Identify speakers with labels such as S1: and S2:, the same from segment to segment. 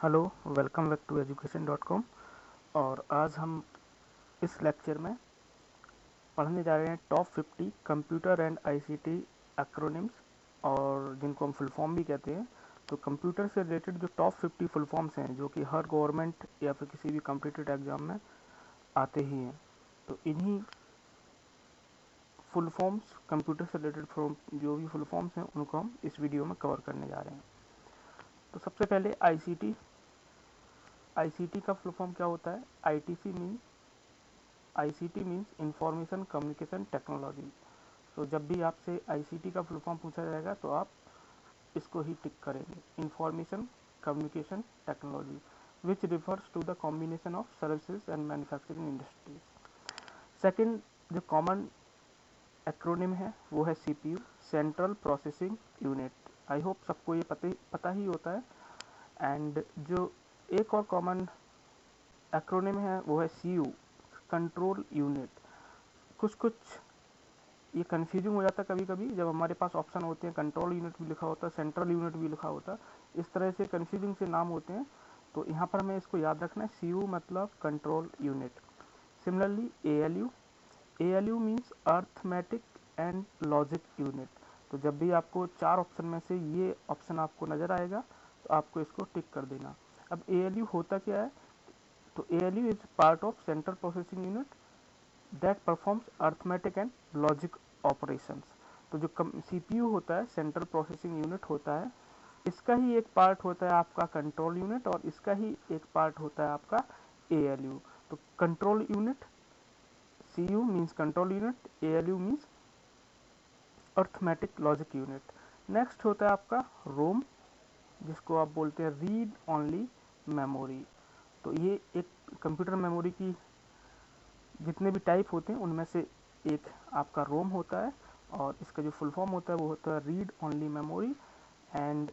S1: Hello, welcome back to education.com। और आज हम इस लेक्चर में पढ़ने जा रहे हैं top 50 computer and ICT acronyms, और जिनको हम फुल फॉर्म भी कहते हैं। तो कंप्यूटर से रिलेटेड जो टॉप 50 फुल फॉर्म्स हैं जो कि हर गवर्नमेंट या फिर किसी भी कॉम्पिटिटिव एग्जाम में आते ही हैं, तो इन्हीं फुल फॉर्म्स, कंप्यूटर से रिलेटेड जो भी फुल फॉर्म्स हैं उनको हम इस वीडियो में कवर करने जा रहे हैं। तो सबसे पहले आईसीटी। आईसीटी का फुल फॉर्म क्या होता है? ICT means information communication technology. तो जब भी आपसे आईसीटी का फुल फॉर्म पूछा जाएगा तो आप इसको ही टिक करेंगे, information communication technology, which refers to the combination of services and manufacturing industries. Second जो कॉमन एक्रोनिम है वो है CPU, central processing unit. I hope सबको ये पता ही होता है। एंड जो एक और कॉमन एक्रोनिम है वो है सीयू, कंट्रोल यूनिट। कुछ ये कंफ्यूजिंग हो जाता है कभी कभी जब हमारे पास ऑप्शन होते हैं, कंट्रोल यूनिट भी लिखा होता है, सेंट्रल यूनिट भी लिखा होता है, इस तरह से कंफ्यूजिंग से नाम होते हैं। तो यहाँ पर हमें इसको याद रखना है, सीयू मतलब control unit. Similarly ALU, ALU means arithmetic and logic unit. तो जब भी आपको चार ऑप्शन में से ये ऑप्शन आपको नज़र आएगा तो आपको इसको टिक कर देना। अब एएलयू होता क्या है? तो ALU is part of central processing unit that performs arithmetic and logic operations। तो जो CPU होता है, सेंट्रल प्रोसेसिंग यूनिट होता है, इसका ही एक पार्ट होता है आपका कंट्रोल यूनिट, और इसका ही एक पार्ट होता है आपका ALU। तो control unit, CU means control unit, ALU means arithmetic logic unit. Next होता है आपका रोम, जिसको आप बोलते हैं रीड ओनली मेमोरी। तो ये एक कंप्यूटर मेमोरी की जितने भी टाइप होते हैं उनमें से एक आपका रोम होता है, और इसका जो फुल फॉर्म होता है वो होता है read only memory. And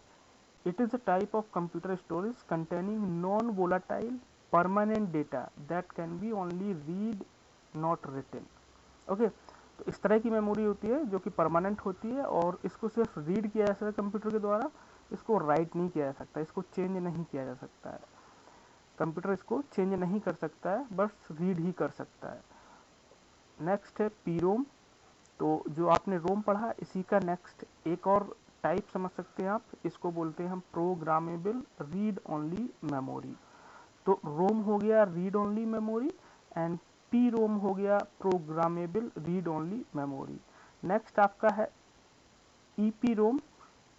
S1: it is a type of computer storage containing non volatile permanent data that can be only read not written. Okay, तो इस तरह की मेमोरी होती है जो कि परमानेंट होती है, और इसको सिर्फ रीड किया जा सकता है कंप्यूटर के द्वारा, इसको राइट नहीं किया जा सकता, इसको चेंज नहीं किया जा सकता है। कंप्यूटर इसको चेंज नहीं कर सकता है, बस रीड ही कर सकता है। नेक्स्ट है पी रोम। तो जो आपने रोम पढ़ा इसी का नेक्स्ट एक और टाइप समझ सकते हैं आप, इसको बोलते हैं हम प्रोग्रामेबल रीड ओनली मेमोरी। तो रोम हो गया read only memory, and PROM हो गया programmable read only memory. Next आपका है EPROM.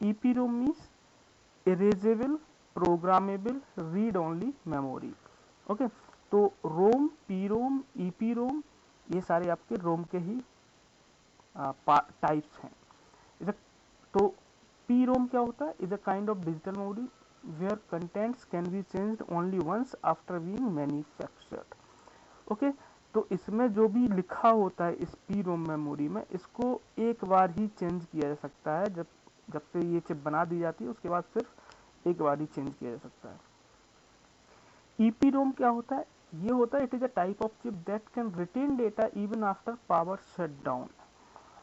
S1: EPROM means erasable programmable read only memory. Okay, तो रोम, पी रोम, ईपी रोम, ये सारे आपके रोम के ही टाइप्स हैं। तो पी रोम क्या होता है? Is a kind of digital memory where contents can be changed only once after being manufactured. Okay, तो इसमें जो भी लिखा होता है इस पी रोम मेमोरी में, इसको एक बार ही चेंज किया जा सकता है। जब जब से ये चिप बना दी जाती है उसके बाद सिर्फ एक बार ही चेंज किया जा सकता है। ईपी रोम क्या होता है? ये होता है it is a type of chip that can retain data even after power shut down.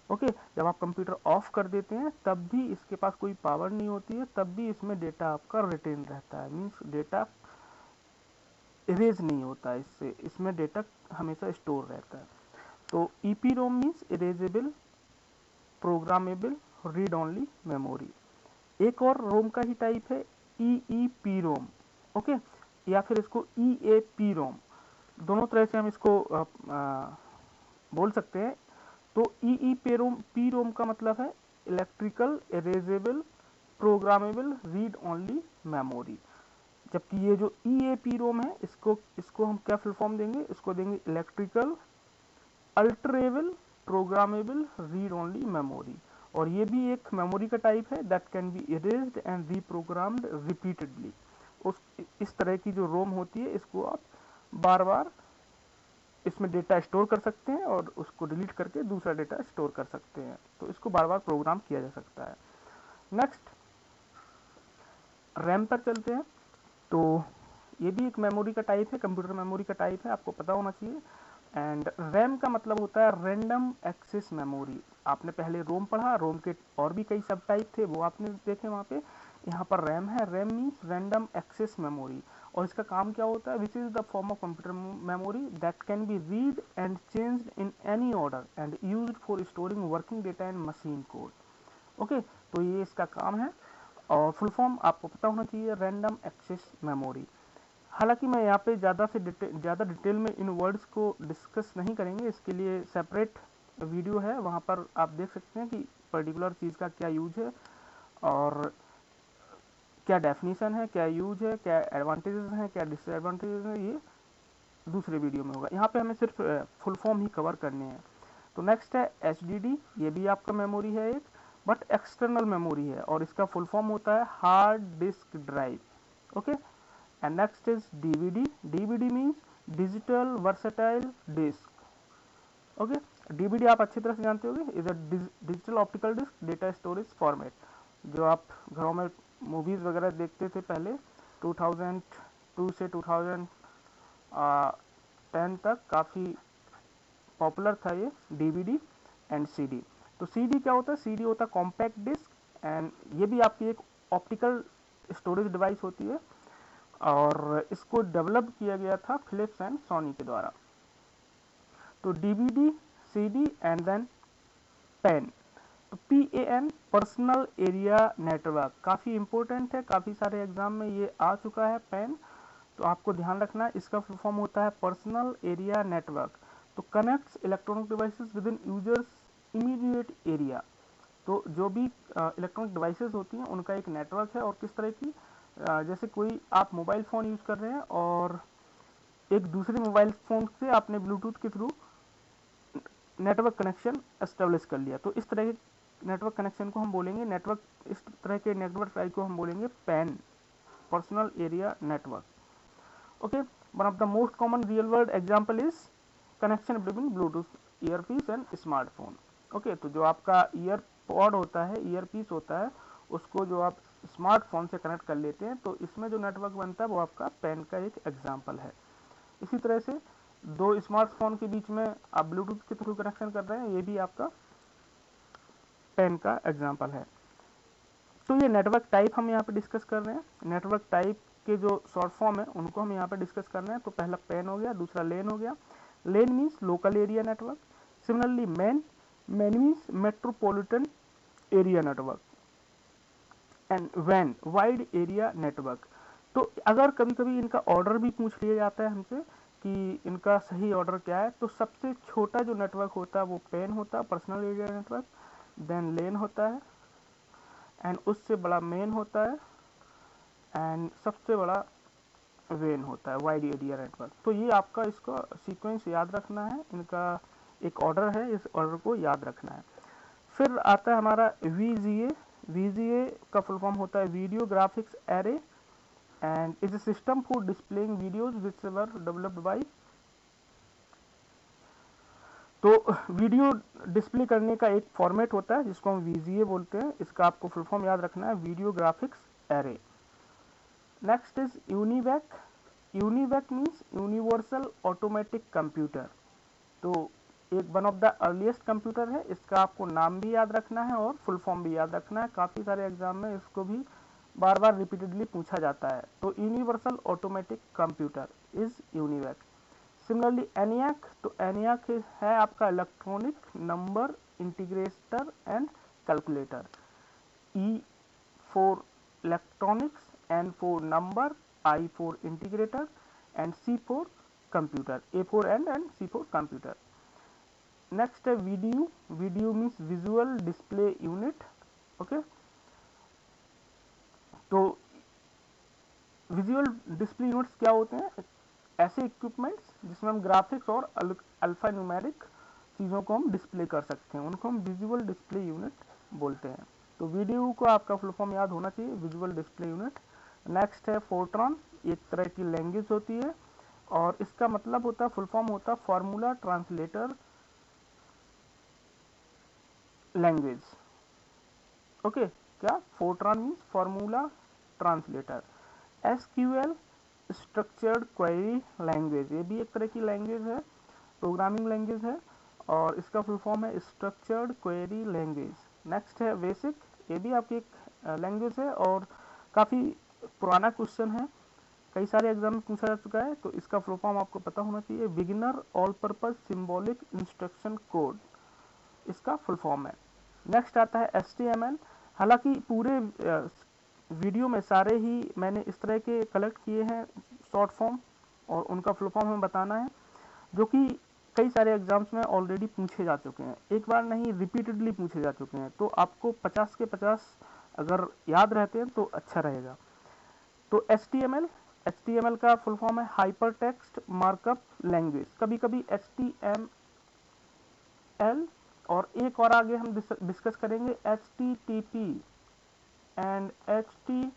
S1: Okay, जब आप कंप्यूटर ऑफ कर देते हैं तब भी इसके पास कोई पावर नहीं होती है, तब भी इसमें डेटा आपका रिटेन रहता है, मीन्स डेटा इरेज नहीं होता है, इससे इसमें डेटा हमेशा स्टोर रहता है। तो EPROM means erasable programmable read only memory. एक और रोम का ही टाइप है ईईपी रोम। ओके, या फिर इसको ईएपी रोम, दोनों तरह से हम इसको बोल सकते हैं। तो ई पी रोम का मतलब है electrical erasable programmable read only memory. जबकि ये जो ई ए पी रोम है, इसको इसको हम क्या फुल फॉर्म देंगे? इसको देंगे electrical alterable programmable read only memory. और ये भी एक मेमोरी का टाइप है that can be erased and reprogrammed repeatedly. उस इस तरह की जो रोम होती है इसको आप बार बार इसमें डेटा स्टोर कर सकते हैं और उसको डिलीट करके दूसरा डेटा स्टोर कर सकते हैं, तो इसको बार बार प्रोग्राम किया जा सकता है। नेक्स्ट रैम पर चलते हैं। तो ये भी एक मेमोरी का टाइप है, कंप्यूटर मेमोरी का टाइप है, आपको पता होना चाहिए। एंड रैम का मतलब होता है रैंडम एक्सेस मेमोरी। आपने पहले रोम पढ़ा, रोम के और भी कई सब टाइप थे वो आपने देखे वहाँ पे, यहाँ पर रैम है, RAM means random access memory, और इसका काम क्या होता है, which is the form of computer memory that can be read and changed in any order and used for storing working data and machine code. Okay, तो ये इसका काम है, और फुल फॉर्म आपको पता होना चाहिए, रैंडम एक्सेस मेमोरी। हालांकि मैं यहाँ पे ज़्यादा डिटेल में इन वर्ड्स को डिस्कस नहीं करेंगे, इसके लिए सेपरेट वीडियो है, वहाँ पर आप देख सकते हैं कि पर्टिकुलर चीज़ का क्या यूज है और क्या डेफिनेशन है, क्या यूज है, क्या एडवांटेजेस हैं, क्या डिसएडवांटेजेस हैं, ये दूसरे वीडियो में होगा। यहाँ पे हमें सिर्फ फुल फॉर्म ही कवर करने हैं। तो नेक्स्ट है HDD, ये भी आपका मेमोरी है एक, बट एक्सटर्नल मेमोरी है, और इसका फुल फॉर्म होता है hard disk drive. Okay, and next is DVD, DVD means digital versatile disc. Okay, DVD आप अच्छी तरह से जानते होंगे, is a digital optical disc data storage format, जो आप घरों में मूवीज़ वगैरह देखते थे पहले 2002 से 2010 तक काफ़ी पॉपुलर था ये DVD एंड CD। तो CD क्या होता है, CD होता है कॉम्पैक्ट डिस्क, एंड ये भी आपकी एक ऑप्टिकल स्टोरेज डिवाइस होती है, और इसको डेवलप किया गया था फिलिप्स एंड सोनी के द्वारा। तो DVD, CD and then pen. तो PAN पर्सनल एरिया नेटवर्क काफ़ी इंपॉर्टेंट है, काफ़ी सारे एग्जाम में ये आ चुका है पेन, तो आपको ध्यान रखना है, इसका फुल फॉर्म होता है पर्सनल एरिया नेटवर्क। तो connects electronic devices with in users immediate area. तो जो भी इलेक्ट्रॉनिक डिवाइसेस होती हैं उनका एक नेटवर्क है, और किस तरह की, जैसे कोई आप मोबाइल फ़ोन यूज़ कर रहे हैं और एक दूसरे मोबाइल फ़ोन से आपने ब्लूटूथ के थ्रू नेटवर्क कनेक्शन एस्टेब्लिश कर लिया, तो इस तरह के नेटवर्क कनेक्शन को हम बोलेंगे नेटवर्क, इस तरह के नेटवर्क टाइप को हम बोलेंगे pan, personal area network. Okay, one of the most common real world example is connection between Bluetooth earpiece and smartphone. Okay, तो जो आपका ईयर पॉड होता है, ईयरपीस होता है, उसको जो आप स्मार्टफोन से कनेक्ट कर लेते हैं, तो इसमें जो नेटवर्क बनता है वो आपका पैन का एक एग्जाम्पल है। इसी तरह से दो स्मार्टफोन के बीच में आप ब्लूटूथ के थ्रू कनेक्शन कर रहे हैं, ये भी आपका पैन का एग्जाम्पल है। तो ये नेटवर्क टाइप हम यहाँ पे डिस्कस कर रहे हैं, नेटवर्क टाइप के जो शॉर्ट फॉर्म है उनको हम यहाँ पे डिस्कस कर रहे हैं। तो पहला पैन हो गया, दूसरा लेन हो गया। LAN means local area network, similarly MAN means metropolitan area network, and वैन वाइड एरिया नेटवर्क। तो अगर कभी कभी इनका ऑर्डर भी पूछ लिया जाता है हमसे कि इनका सही ऑर्डर क्या है, तो सबसे छोटा जो नेटवर्क होता है वो पैन होता है, पर्सनल एरिया नेटवर्क, देन लेन होता है, एंड उससे बड़ा मेन होता है, एंड सबसे बड़ा वेन होता है, वाइड एरिया नेटवर्क। तो ये आपका इसका सीक्वेंस याद रखना है, इनका एक ऑर्डर है, इस ऑर्डर को याद रखना है। फिर आता है हमारा VGA। VGA का फुल फॉर्म होता है video graphics array, and is a system for displaying videos which were developed by. तो वीडियो डिस्प्ले करने का एक फॉर्मेट होता है जिसको हम VGA बोलते हैं, इसका आपको फुल फॉर्म याद रखना है, video graphics array. Next is UNIVAC. UNIVAC means universal automatic computer. तो एक one of the earliest computer है, इसका आपको नाम भी याद रखना है और फुल फॉर्म भी याद रखना है, काफ़ी सारे एग्जाम में इसको भी बार बार रिपीटेडली पूछा जाता है। तो universal automatic computer is UNIVAC. Similarly ENIAC, तो एनियाक है आपका electronic number integrator and calculator. E for electronics, N for number, I for integrator, and C for computer, A for and C for computer. Next है VDU। VDU means visual display unit। okay, तो visual display units क्या होते हैं, ऐसे equipments जिसमें हम graphics और alpha numeric चीज़ों को हम डिस्प्ले कर सकते हैं, उनको हम विजुअल डिस्प्ले यूनिट बोलते हैं। तो वीडियो को आपका फुल फॉर्म याद होना चाहिए, विजुअल डिस्प्ले यूनिट। नेक्स्ट है फोर्ट्रॉन, एक तरह की लैंग्वेज होती है, और इसका मतलब होता है, फुल फॉर्म होता है फार्मूला ट्रांसलेटर लैंग्वेज। ओके, क्या Fortran means formula translator. SQL structured query language, ये भी एक तरह की लैंग्वेज है, प्रोग्रामिंग लैंग्वेज है, और इसका फुल फॉर्म है स्ट्रक्चर्ड क्वेरी लैंग्वेज। नेक्स्ट है बेसिक, ये भी आपकी एक लैंग्वेज है, और काफ़ी पुराना क्वेश्चन है, कई सारे एग्जाम में पूछा जा चुका है, तो इसका फुल फॉर्म आपको पता होना चाहिए। Beginner all purpose symbolic instruction code इसका फुल फॉर्म है। नेक्स्ट आता है HTML। हालांकि पूरे वीडियो में सारे ही मैंने इस तरह के कलेक्ट किए हैं शॉर्ट फॉर्म, और उनका फुल फॉर्म हमें बताना है, जो कि कई सारे एग्जाम्स में ऑलरेडी पूछे जा चुके हैं, एक बार नहीं रिपीटेडली पूछे जा चुके हैं। तो आपको 50 के 50 अगर याद रहते हैं तो अच्छा रहेगा। तो HTML का फुल फॉर्म है हाइपर टेक्स्ट मार्कअप लैंग्वेज, कभी कभी HTML, और एक और आगे हम डिस्कस करेंगे HTTP एंड HTTPS,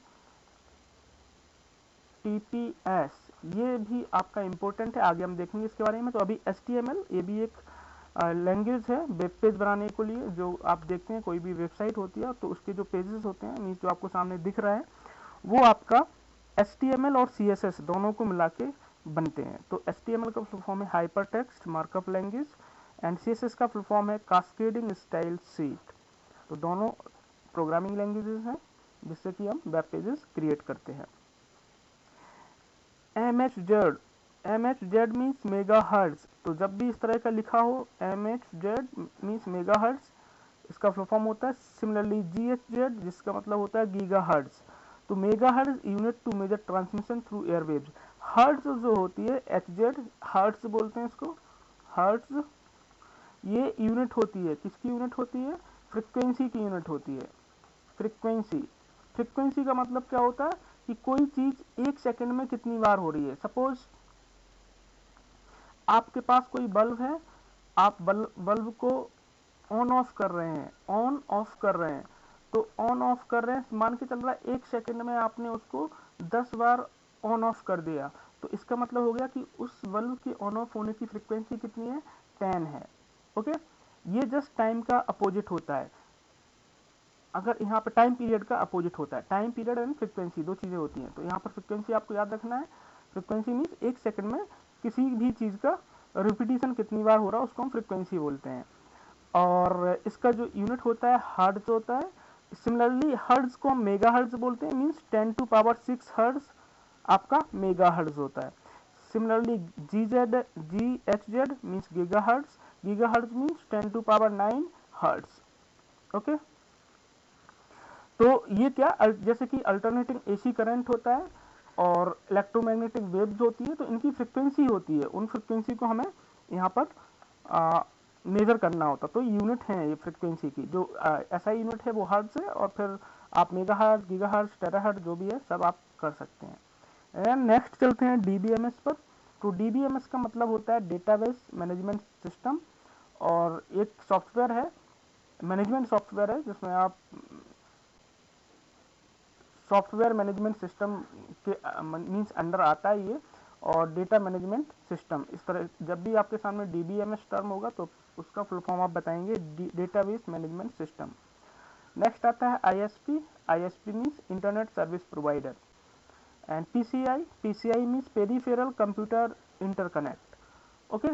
S1: ये भी आपका इम्पोर्टेंट है, आगे हम देखेंगे इसके बारे में। तो अभी HTML ये भी एक लैंग्वेज है वेब पेज बनाने के लिए। जो आप देखते हैं कोई भी वेबसाइट होती है तो उसके जो पेजेस होते हैं, मीन्स जो आपको सामने दिख रहा है, वो आपका HTML और CSS दोनों को मिला के बनते हैं। तो HTML का फुल फॉर्म है hyper text markup language, and CSS का फुल फॉर्म है कास्केडिंग स्टाइल शीट। तो दोनों प्रोग्रामिंग लैंग्वेजेस हैं जिससे कि हम वेब पेजेस क्रिएट करते हैं। MHZ means megahertz. तो जब भी इस तरह का लिखा हो MHZ मीन्स मेगा हर्ट्ज, इसका फुल फॉर्म होता है। सिमिलरली GHZ जिसका मतलब होता है गीगा हर्ट्ज। तो megahertz unit to measure transmission through airwaves. Hertz जो होती है HZ, हर्ट्ज बोलते हैं इसको, हर्ट्ज, ये यूनिट होती है, किसकी यूनिट होती है? फ्रिक्वेंसी की यूनिट होती है। फ्रिक्वेंसी का मतलब क्या होता है कि कोई चीज एक सेकंड में कितनी बार हो रही है। सपोज आपके पास कोई बल्ब है, आप बल्ब को ऑन ऑफ कर रहे हैं, ऑन ऑफ कर रहे हैं, तो ऑन ऑफ कर रहे हैं, मान के चल रहा है एक सेकंड में आपने उसको 10 बार ऑन ऑफ कर दिया, तो इसका मतलब हो गया कि उस बल्ब की ऑन ऑफ होने की फ्रीक्वेंसी कितनी है? 10 है। ओके, ये जस्ट टाइम का अपोजिट होता है। अगर यहाँ पर टाइम पीरियड का अपोजिट होता है, टाइम पीरियड एंड फ्रीक्वेंसी दो चीज़ें होती हैं। तो यहाँ पर फ्रीक्वेंसी आपको याद रखना है। फ्रीक्वेंसी मीन्स एक सेकंड में किसी भी चीज़ का रिपीटिशन कितनी बार हो रहा है उसको हम फ्रीक्वेंसी बोलते हैं। और इसका जो यूनिट होता है हर्ट्ज होता है। सिमिलरली हर्ट्ज को हम मेगा हर्ट्ज बोलते हैं, मीन्स 10⁻⁶ हर्ट्ज आपका मेगा हर्ट्ज होता है। Similarly GHZ means giga hertz means 10⁹ hertz. Okay, तो ये क्या, जैसे कि अल्टरनेटिंग AC करंट होता है और इलेक्ट्रोमैग्नेटिक वेव्स होती है, तो इनकी फ्रिक्वेंसी होती है, उन फ्रिक्वेंसी को हमें यहाँ पर मेजर करना होता। तो यूनिट है ये फ्रिक्वेंसी की, जो SI यूनिट है वो हर्ट्ज है, और फिर आप मेगा हर्ट्ज, गीगा हर्ट्ज, टेरा हर्ट्ज जो भी है सब आप कर सकते हैं। एंड नेक्स्ट चलते हैं DBMS पर। तो DBMS का मतलब होता है डेटाबेस मैनेजमेंट सिस्टम, और एक सॉफ्टवेयर है, मैनेजमेंट सॉफ्टवेयर है, जिसमें आप सॉफ्टवेयर मैनेजमेंट सिस्टम के मीन्स अंडर आता है ये, और डेटा मैनेजमेंट सिस्टम। इस तरह जब भी आपके सामने DBMS टर्म होगा तो उसका फुल फॉर्म आप बताएंगे डेटाबेस मैनेजमेंट सिस्टम। नेक्स्ट आता है ISP means internet service provider, and PCI means peripheral computer interconnect. Okay,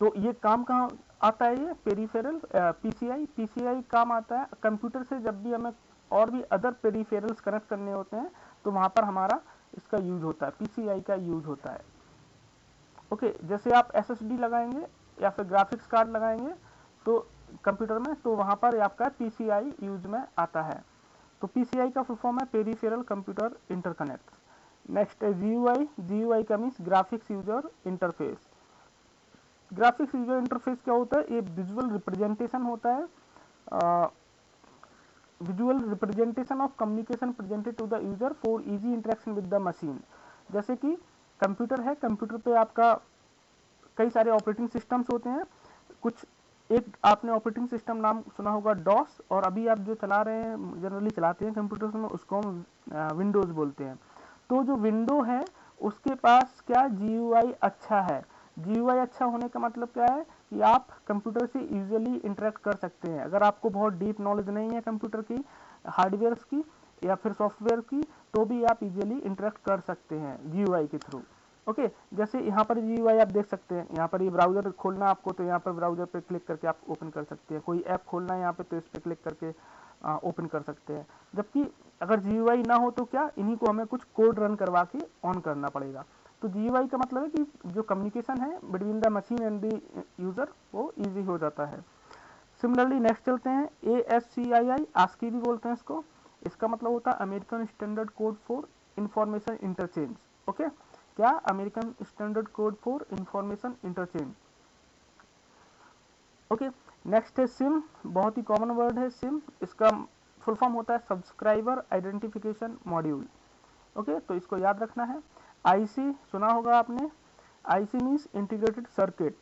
S1: तो ये काम कहाँ आता है? ये पेरिफेरल PCI काम आता है कंप्यूटर से, जब भी हमें और भी अदर पेरिफेरल्स कनेक्ट करने होते हैं तो वहाँ पर हमारा इसका यूज होता है, PCI का यूज होता है। ओके, जैसे आप SSD लगाएंगे या फिर ग्राफिक्स कार्ड लगाएंगे तो कंप्यूटर में, तो वहाँ पर आपका PCI यूज में आता है। तो PCI का फुल फॉर्म है पेरिफेरल कंप्यूटर इंटरकनेक्ट। नेक्स्ट है GUI का means graphics user interface. Graphics user interface क्या होता है? ये विजुअल रिप्रेजेंटेशन होता है, visual representation of communication presented to the user for easy interaction with the machine. जैसे कि कंप्यूटर है, कंप्यूटर पे आपका कई सारे ऑपरेटिंग सिस्टम्स होते हैं। कुछ एक आपने ऑपरेटिंग सिस्टम नाम सुना होगा डॉस, और अभी आप जो चला रहे हैं, जनरली चलाते हैं कंप्यूटर्स में, उसको हम विंडोज़ बोलते हैं। तो जो विंडो है उसके पास क्या GUI अच्छा है। GUI अच्छा होने का मतलब क्या है कि आप कंप्यूटर से इजीली इंटरेक्ट कर सकते हैं। अगर आपको बहुत डीप नॉलेज नहीं है कंप्यूटर की, हार्डवेयर की या फिर सॉफ्टवेयर की, तो भी आप इजीली इंटरेक्ट कर सकते हैं GUI के थ्रू। ओके, जैसे यहाँ पर GUI आप देख सकते हैं, यहाँ पर ये ब्राउजर खोलना आपको, तो यहाँ पर ब्राउजर पे क्लिक करके आप ओपन कर सकते हैं। कोई ऐप खोलना है यहाँ पे, तो इस पर क्लिक करके ओपन कर सकते हैं। जबकि अगर GUI ना हो तो क्या, इन्हीं को हमें कुछ कोड रन करवा के ऑन करना पड़ेगा। तो GUI का मतलब है कि जो कम्युनिकेशन है between the machine and the user वो ईजी हो जाता है। सिमिलरली नेक्स्ट चलते हैं, ASCII, आस्की भी बोलते हैं इसको। इसका मतलब होता है American standard code for information interchange. Okay, क्या, American standard code for information interchange. Okay, next है सिम, बहुत ही कॉमन वर्ड है सिम। इसका फुल फॉर्म होता है सब्सक्राइबर आइडेंटिफिकेशन मॉड्यूल। ओके, तो इसको याद रखना है। आईसी सुना होगा आपने, IC means integrated circuit.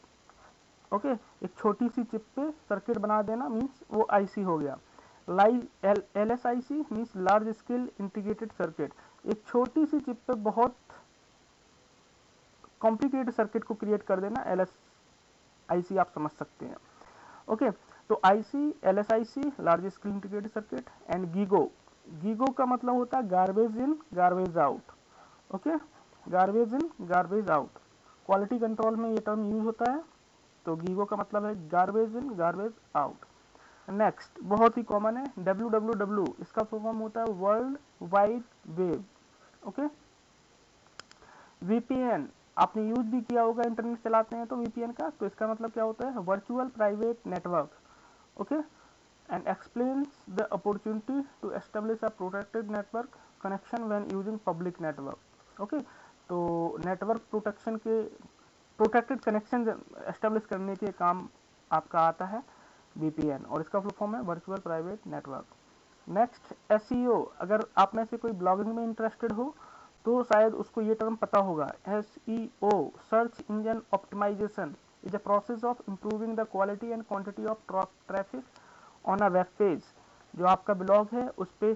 S1: Okay, एक छोटी सी चिप पे सर्किट बना देना मीन्स वो आईसी हो गया। LSIC means large scale integrated circuit, एक छोटी सी चिप पे बहुत कॉम्प्लिकेटेड सर्किट को क्रिएट कर देना, LSIC आप समझ सकते हैं। ओके, तो IC, LSIC large scale integrated circuit, and GIGO. GIGO का मतलब होता है garbage in garbage out. Okay, garbage in garbage out, quality control में ये टर्म यूज होता है। तो गीगो का मतलब है garbage in garbage out. Next बहुत ही कॉमन है WWW, इसका फुल फॉर्म होता है world wide web. Okay, VPN आपने यूज भी किया होगा, इंटरनेट चलाते हैं तो VPN का, तो इसका मतलब क्या होता है virtual private network. Okay, and explains the opportunity to establish a protected network connection when using public network. Okay, तो नेटवर्क प्रोटेक्शन के, प्रोटेक्टेड कनेक्शन एस्टेब्लिश करने के काम आपका आता है VPN, और इसका फुल फॉर्म है virtual private network. Next SEO, अगर आप में से कोई ब्लॉगिंग में इंटरेस्टेड हो तो शायद उसको ये टर्म पता होगा। SEO search engine optimization is a process of improving the quality and quantity of traffic on a web page. जो आपका ब्लॉग है उस पर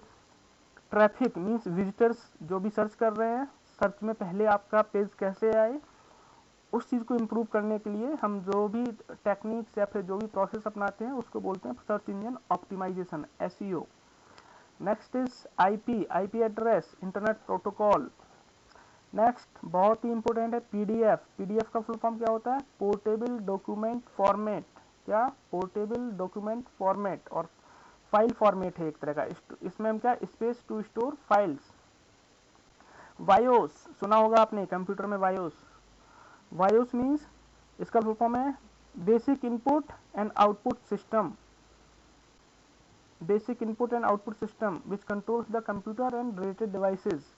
S1: ट्रैफिक मीन्स विजिटर्स जो भी सर्च कर रहे हैं, सर्च में पहले आपका पेज कैसे आए, उस चीज़ को इम्प्रूव करने के लिए हम जो भी टेक्निक्स या फिर जो भी प्रोसेस अपनाते हैं उसको बोलते हैं search engine optimization, SEO। Next is IP address, internet protocol. Next बहुत ही इंपॉर्टेंट है PDF का फुल फॉर्म क्या होता है पोर्टेबल डॉक्यूमेंट फॉर्मेट। क्या, पोर्टेबल डॉक्यूमेंट फॉर्मेट, और फाइल फॉर्मेट है एक तरह का। इसमें हम क्या, space to store files. BIOS सुना होगा आपने, कंप्यूटर में बायोस मीन्स, इसका फुल फॉर्म है basic input and output system. Basic input and output system which controls the computer and related devices.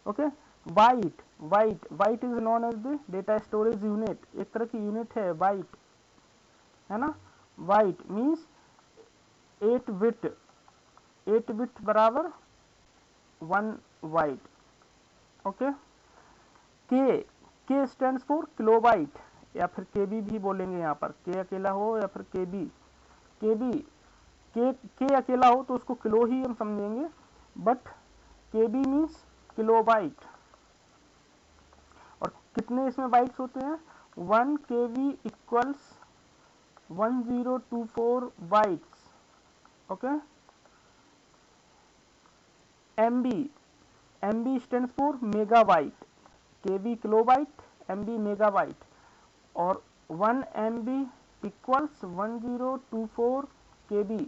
S1: Okay, byte is known as the data storage unit, एक तरह की unit है bite, है ना। Bite means 8 bit बराबर 1 bite. Okay, के stands for kilobyte, या फिर केबी भी बोलेंगे यहाँ पर, के अकेला हो या फिर केबी के अकेला हो तो उसको किलो ही हम समझेंगे, बट केबी मीन्स किलोबाइट। और कितने इसमें बाइट्स होते हैं, 1 KB equals 1024 bytes. Okay, MB stands for megabyte, KB kilobyte, MB megabyte, और 1 MB equals 1024 KB।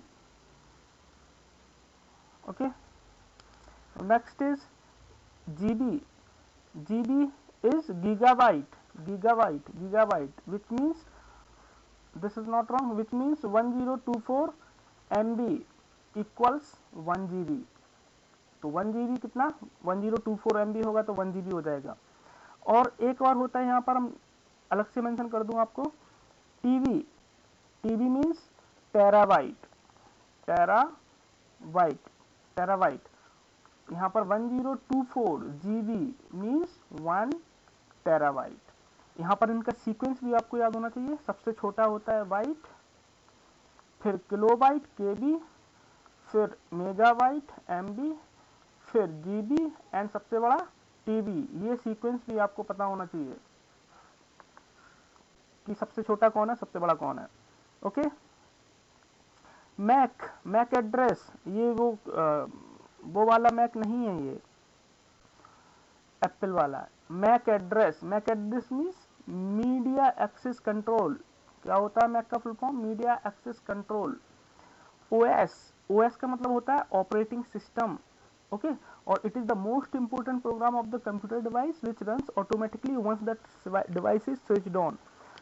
S1: Okay, next is GB is gigabyte, which means, this is not wrong, which means 1024 MB equals 1 GB। तो 1 GB कितना, 1024 MB होगा तो 1 GB हो जाएगा। और एक और होता है यहाँ पर, हम अलग से मेंशन कर दूं आपको, TB मीन्स टेराबाइट। यहाँ पर 1024 GB मीन्स 1 टेराबाइट। यहाँ पर इनका सीक्वेंस भी आपको याद होना चाहिए, सबसे छोटा होता है बाइट, फिर किलोबाइट केबी, फिर मेगाबाइट MB, फिर GB, एंड सबसे बड़ा TB। ये सीक्वेंस भी आपको पता होना चाहिए कि सबसे छोटा कौन है, सबसे बड़ा कौन है। ओके, मैक एड्रेस, ये वो वाला मैक नहीं है, ये एप्पल वाला है। MAC address means media access control. क्या होता है मैक का full form, media access control. OS OS का मतलब होता है ऑपरेटिंग सिस्टम, ओके, और it is the most important program of the computer device which runs automatically once that device is switched on.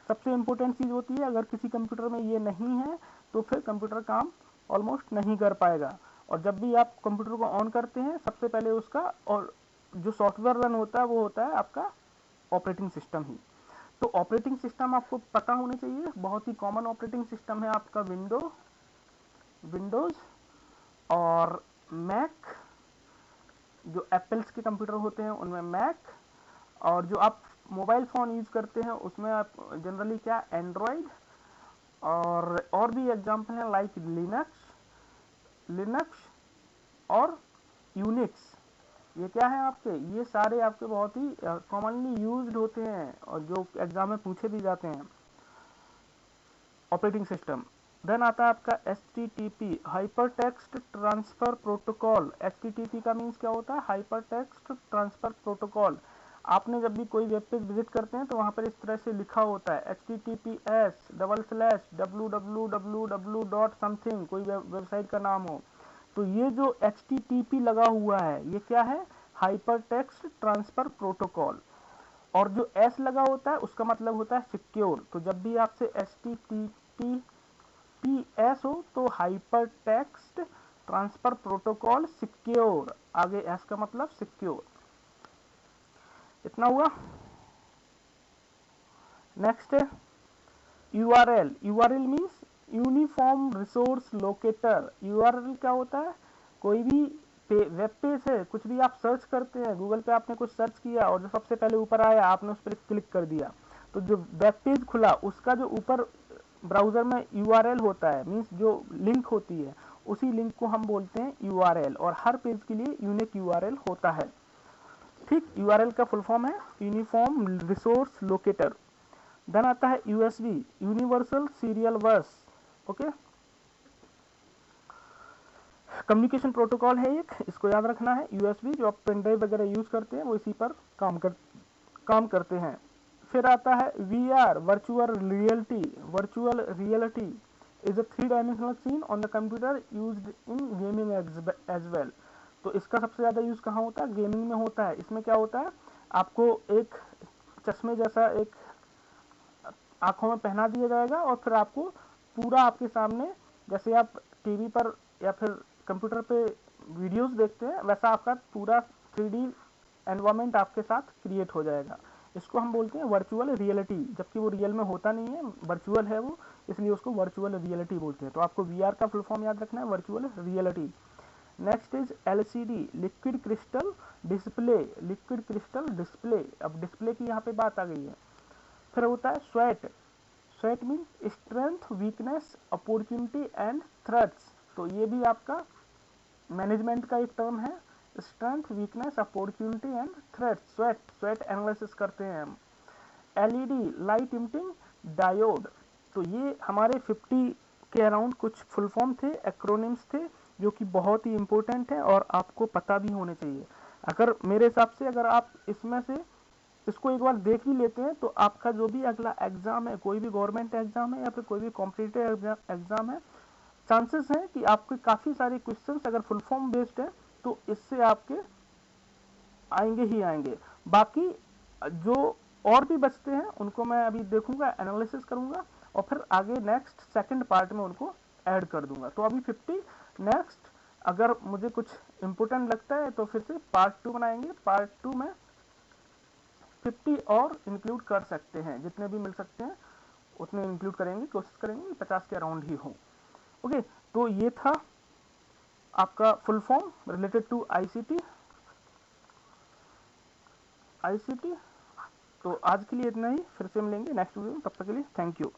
S1: सबसे इंपॉर्टेंट चीज होती है, अगर किसी कंप्यूटर में ये नहीं है तो फिर कंप्यूटर काम ऑलमोस्ट नहीं कर पाएगा। और जब भी आप कंप्यूटर को ऑन करते हैं सबसे पहले उसका और जो सॉफ्टवेयर रन होता है वो होता है आपका ऑपरेटिंग सिस्टम ही। तो ऑपरेटिंग सिस्टम आपको पता होने चाहिए, बहुत ही कॉमन ऑपरेटिंग सिस्टम है आपका विंडोज और मैक, जो एप्पल्स के कंप्यूटर होते हैं उनमें मैक, और जो आप मोबाइल फ़ोन यूज़ करते हैं उसमें आप जनरली क्या एंड्रॉयड, और भी एग्जांपल हैं लाइक लिनक्स और यूनिक्स। ये क्या है आपके, ये सारे आपके बहुत ही कॉमनली यूज्ड होते हैं और जो एग्जाम में पूछे भी जाते हैं ऑपरेटिंग सिस्टम। देन आता है आपका HTTP, hyper text transfer protocol. HTTP का मीन्स क्या होता है, हाइपर टेक्स्ट ट्रांसफर प्रोटोकॉल। आपने जब भी कोई वेब पेज विजिट करते हैं तो वहाँ पर इस तरह से लिखा होता है https://www डॉट समथिंग, कोई वेबसाइट का नाम हो। तो ये जो HTTP लगा हुआ है ये क्या है, हाइपर टेक्स्ट ट्रांसफर प्रोटोकॉल। और जो S लगा होता है उसका मतलब होता है सिक्योर। तो जब भी आपसे HTTPS हो तो hyper text transfer protocol secure, आगे S का मतलब सिक्योर। इतना हुआ। नेक्स्ट है URL। URL means uniform resource locator. URL क्या होता है, कोई भी वेब पेज है, कुछ भी आप सर्च करते हैं, गूगल पे आपने कुछ सर्च किया और जो सबसे पहले ऊपर आया आपने उस पर क्लिक कर दिया, तो जो वेब पेज खुला उसका जो ऊपर ब्राउजर में URL होता है, मीन्स जो लिंक होती है, उसी लिंक को हम बोलते हैं URL, और हर पेज के लिए यूनिक URL होता है। ठीक, URL का फुल फॉर्म है यूनिफॉर्म रिसोर्स लोकेटर। देन आता है USB, यूनिवर्सल सीरियल बस, ओके, कम्युनिकेशन प्रोटोकॉल है एक, इसको याद रखना है। USB जो आप पेन ड्राइव वगैरह यूज करते हैं वो इसी पर काम करते हैं। फिर आता है VR, virtual reality. Virtual reality is a 3 dimensional scene on the computer used in gaming as well. तो इसका सबसे ज़्यादा यूज़ कहाँ होता है, गेमिंग में होता है। इसमें क्या होता है, आपको एक चश्मे जैसा एक आंखों में पहना दिया जाएगा और फिर आपको पूरा आपके सामने, जैसे आप टीवी पर या फिर कंप्यूटर पे वीडियोस देखते हैं वैसा आपका पूरा 3D एनवायरनमेंट आपके साथ क्रिएट हो जाएगा। इसको हम बोलते हैं वर्चुअल रियलिटी, जबकि वो रियल में होता नहीं है, वर्चुअल है वो, इसलिए उसको वर्चुअल रियलिटी बोलते हैं। तो आपको VR का फुल फॉर्म याद रखना है, virtual reality. Next is LCD, liquid crystal display. Liquid crystal display, अब डिस्प्ले की यहाँ पे बात आ गई है। फिर होता है sweat. Sweat means strength, weakness, opportunity and threats. तो ये भी आपका मैनेजमेंट का एक टर्म है, strength, weakness, opportunity and threats. Sweat analysis करते हैं हम। LED, light emitting diode. तो ये हमारे 50 के अराउंड कुछ फुल फॉर्म थे, एक्रोनिम्स थे, जो कि बहुत ही इंपॉर्टेंट है और आपको पता भी होने चाहिए। अगर मेरे हिसाब से अगर आप इसमें से इसको एक बार देख ही लेते हैं तो आपका जो भी अगला एग्जाम है, कोई भी गवर्नमेंट एग्जाम है या फिर कोई भी कॉम्पिटिटिव एग्जाम है, चांसेस हैं कि आपके काफ़ी सारे क्वेश्चंस अगर फुल फॉर्म बेस्ड है तो इससे आपके आएंगे ही आएंगे। बाकी जो और भी बचते हैं उनको मैं अभी देखूंगा, एनालिसिस करूंगा और फिर आगे नेक्स्ट सेकंड पार्ट में उनको ऐड कर दूंगा। तो अभी 50, नेक्स्ट अगर मुझे कुछ इंपॉर्टेंट लगता है तो फिर से पार्ट 2 बनाएंगे। पार्ट 2 में 50 और इंक्लूड कर सकते हैं, जितने भी मिल सकते हैं उतने इंक्लूड करेंगे, कोशिश करेंगे 50 के अराउंड ही हो। ओके, तो ये था आपका full form related to ICT. तो आज के लिए इतना ही, फिर से मिलेंगे नेक्स्ट वीडियो में, तब तक के लिए थैंक यू।